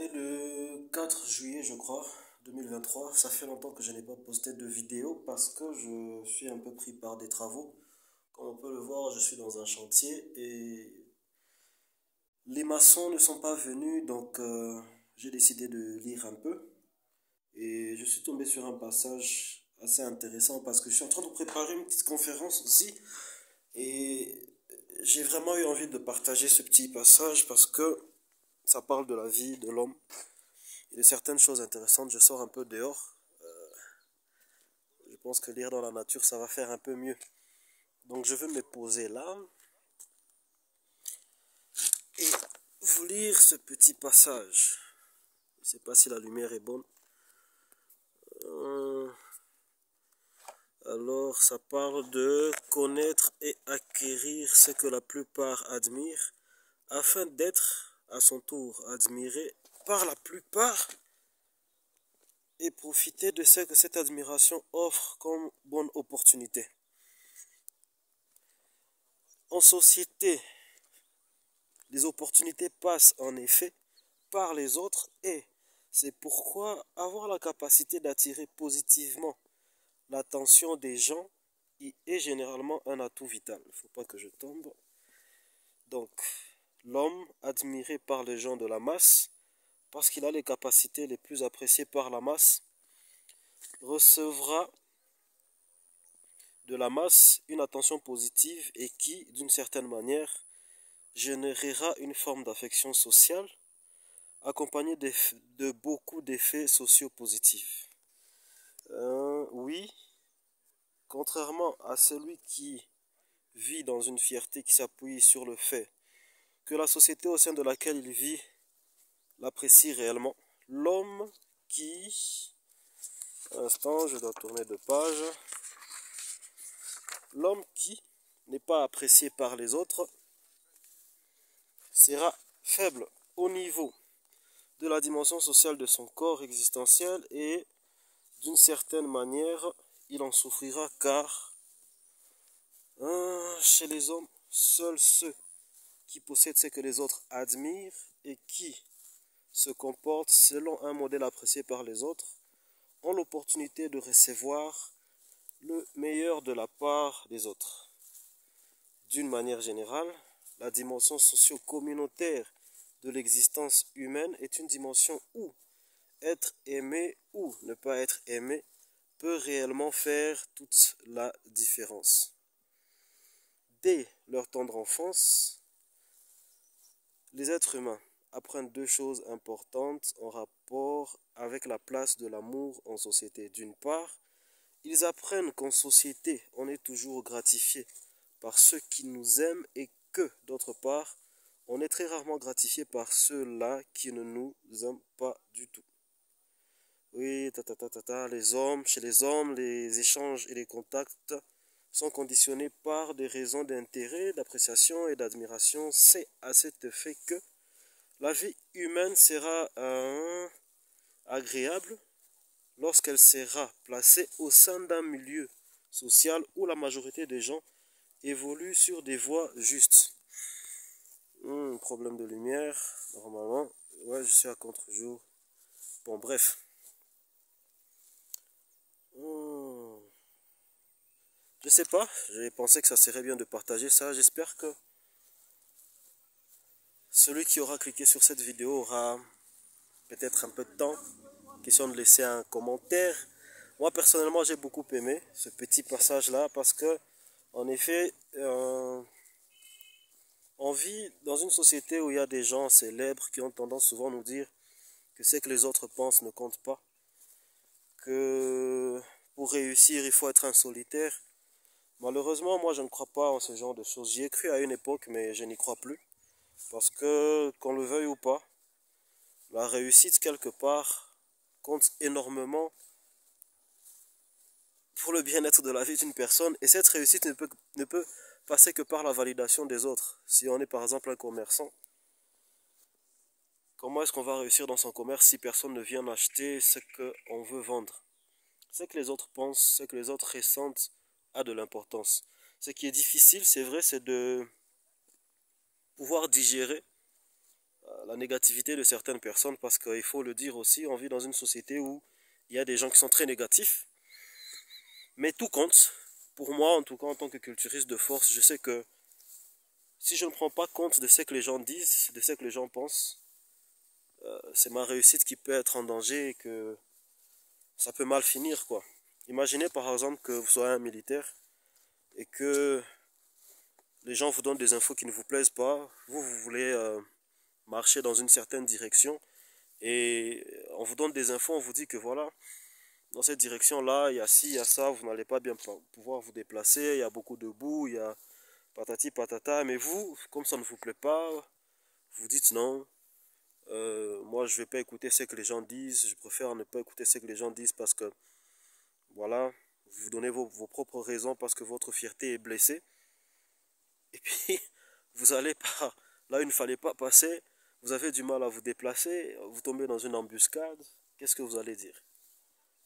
est le 4 juillet, je crois, 2023. Ça fait longtemps que je n'ai pas posté de vidéo parce que je suis un peu pris par des travaux. Comme on peut le voir, je suis dans un chantier et les maçons ne sont pas venus, donc j'ai décidé de lire un peu. Et je suis tombé sur un passage assez intéressant parce que je suis en train de préparer une petite conférence aussi. Et j'ai vraiment eu envie de partager ce petit passage parce que ça parle de la vie de l'homme. Il y a certaines choses intéressantes. Je sors un peu dehors. Je pense que lire dans la nature, ça va faire un peu mieux. Donc je vais me poser là et vous lire ce petit passage. Je ne sais pas si la lumière est bonne. Alors ça parle de connaître et acquérir ce que la plupart admirent afin d'être à son tour admiré par la plupart et profiter de ce que cette admiration offre comme bonne opportunité. En société, les opportunités passent en effet par les autres et c'est pourquoi avoir la capacité d'attirer positivement l'attention des gens est généralement un atout vital. Il ne faut pas que je tombe. Donc, l'homme admiré par les gens de la masse, parce qu'il a les capacités les plus appréciées par la masse, recevra de la masse une attention positive et qui, d'une certaine manière, générera une forme d'affection sociale accompagnée de beaucoup d'effets sociaux positifs. Oui, contrairement à celui qui vit dans une fierté qui s'appuie sur le fait que la société au sein de laquelle il vit l'apprécie réellement, l'homme qui... Un instant, je dois tourner de page. L'homme qui n'est pas apprécié par les autres sera faible au niveau de la dimension sociale de son corps existentiel et d'une certaine manière, il en souffrira car chez les hommes, seuls ceux qui possèdent ce que les autres admirent et qui se comportent selon un modèle apprécié par les autres ont l'opportunité de recevoir le meilleur de la part des autres. D'une manière générale, la dimension socio-communautaire de l'existence humaine est une dimension où être aimé ou ne pas être aimé peut réellement faire toute la différence. Dès leur tendre enfance, les êtres humains apprennent deux choses importantes en rapport avec la place de l'amour en société. D'une part, ils apprennent qu'en société, on est toujours gratifié par ceux qui nous aiment et que, d'autre part, on est très rarement gratifié par ceux-là qui ne nous aiment pas du tout. Oui, les hommes, chez les hommes, les échanges et les contacts sont conditionnés par des raisons d'intérêt, d'appréciation et d'admiration. C'est à cet effet que la vie humaine sera agréable lorsqu'elle sera placée au sein d'un milieu social où la majorité des gens évoluent sur des voies justes. Problème de lumière, normalement. Ouais, je suis à contre-jour. Bon, bref. Je sais pas, j'ai pensé que ça serait bien de partager ça. J'espère que celui qui aura cliqué sur cette vidéo aura peut-être un peu de temps. Question de laisser un commentaire. Moi personnellement j'ai beaucoup aimé ce petit passage là parce que en effet on vit dans une société où il y a des gens célèbres qui ont tendance souvent à nous dire que ce que les autres pensent ne compte pas. Que pour réussir il faut être un solitaire. Malheureusement, moi, je ne crois pas en ce genre de choses. J'y ai cru à une époque, mais je n'y crois plus. Parce que, qu'on le veuille ou pas, la réussite, quelque part, compte énormément pour le bien-être de la vie d'une personne. Et cette réussite ne peut passer que par la validation des autres. Si on est, par exemple, un commerçant, comment est-ce qu'on va réussir dans son commerce si personne ne vient acheter ce qu'on veut vendre? Ce que les autres pensent, ce que les autres ressentent a de l'importance. Ce qui est difficile, c'est vrai, c'est de pouvoir digérer la négativité de certaines personnes, parce qu'il faut le dire aussi, on vit dans une société où il y a des gens qui sont très négatifs, mais tout compte. Pour moi, en tout cas, en tant que culturiste de force, je sais que si je ne prends pas compte de ce que les gens disent, de ce que les gens pensent, c'est ma réussite qui peut être en danger et que ça peut mal finir, quoi. Imaginez par exemple que vous soyez un militaire et que les gens vous donnent des infos qui ne vous plaisent pas, vous voulez marcher dans une certaine direction et on vous donne des infos, on vous dit que voilà, dans cette direction-là, il y a ci, il y a ça, vous n'allez pas bien pouvoir vous déplacer, il y a beaucoup de boue, il y a patati patata, mais vous, comme ça ne vous plaît pas, vous dites non, moi je vais pas écouter ce que les gens disent, je préfère ne pas écouter ce que les gens disent parce que voilà, vous donnez vos propres raisons parce que votre fierté est blessée. Et puis, vous allez par là où il ne fallait pas passer, vous avez du mal à vous déplacer, vous tombez dans une embuscade, qu'est-ce que vous allez dire?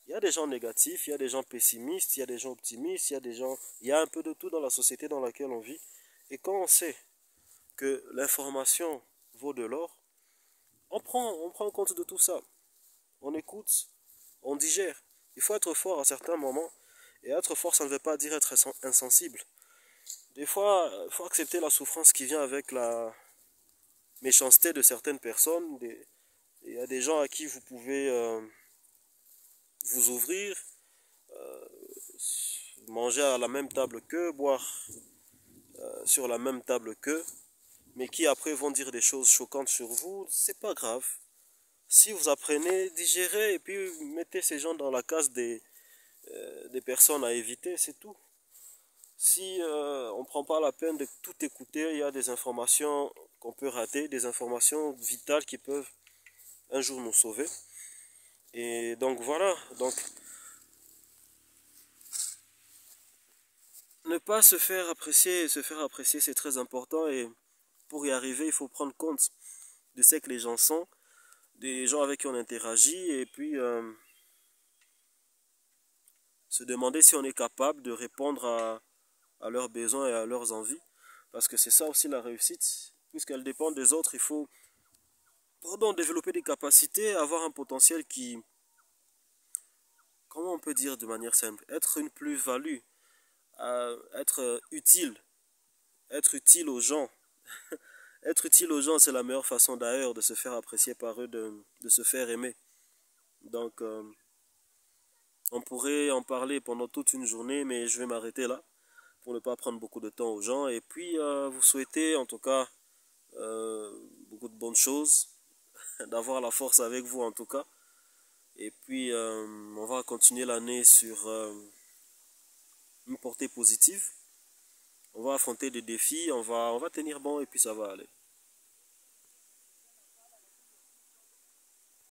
Il y a des gens négatifs, il y a des gens pessimistes, il y a des gens optimistes, il y a un peu de tout dans la société dans laquelle on vit. Et quand on sait que l'information vaut de l'or, on prend compte de tout ça. On écoute, on digère. Il faut être fort à certains moments. Et être fort, ça ne veut pas dire être insensible. Des fois, il faut accepter la souffrance qui vient avec la méchanceté de certaines personnes. Il y a des gens à qui vous pouvez vous ouvrir, manger à la même table qu'eux, boire sur la même table qu'eux, mais qui après vont dire des choses choquantes sur vous, c'est pas grave. Si vous apprenez, digérez et puis mettez ces gens dans la case des personnes à éviter, c'est tout. Si on ne prend pas la peine de tout écouter, il y a des informations qu'on peut rater, des informations vitales qui peuvent un jour nous sauver. Et donc voilà, donc ne pas se faire apprécier, c'est très important. Et pour y arriver, il faut prendre compte de ce que les gens sont, des gens avec qui on interagit, et puis se demander si on est capable de répondre à leurs besoins et à leurs envies. Parce que c'est ça aussi la réussite. Puisqu'elle dépend des autres, il faut développer des capacités, avoir un potentiel qui, comment on peut dire de manière simple, être une plus-value, être utile aux gens. Être utile aux gens, c'est la meilleure façon d'ailleurs de se faire apprécier par eux, de se faire aimer. Donc, on pourrait en parler pendant toute une journée, mais je vais m'arrêter là pour ne pas prendre beaucoup de temps aux gens. Et puis, vous souhaiter en tout cas beaucoup de bonnes choses, d'avoir la force avec vous en tout cas. Et puis, on va continuer l'année sur une portée positive. On va affronter des défis, on va tenir bon et puis ça va aller.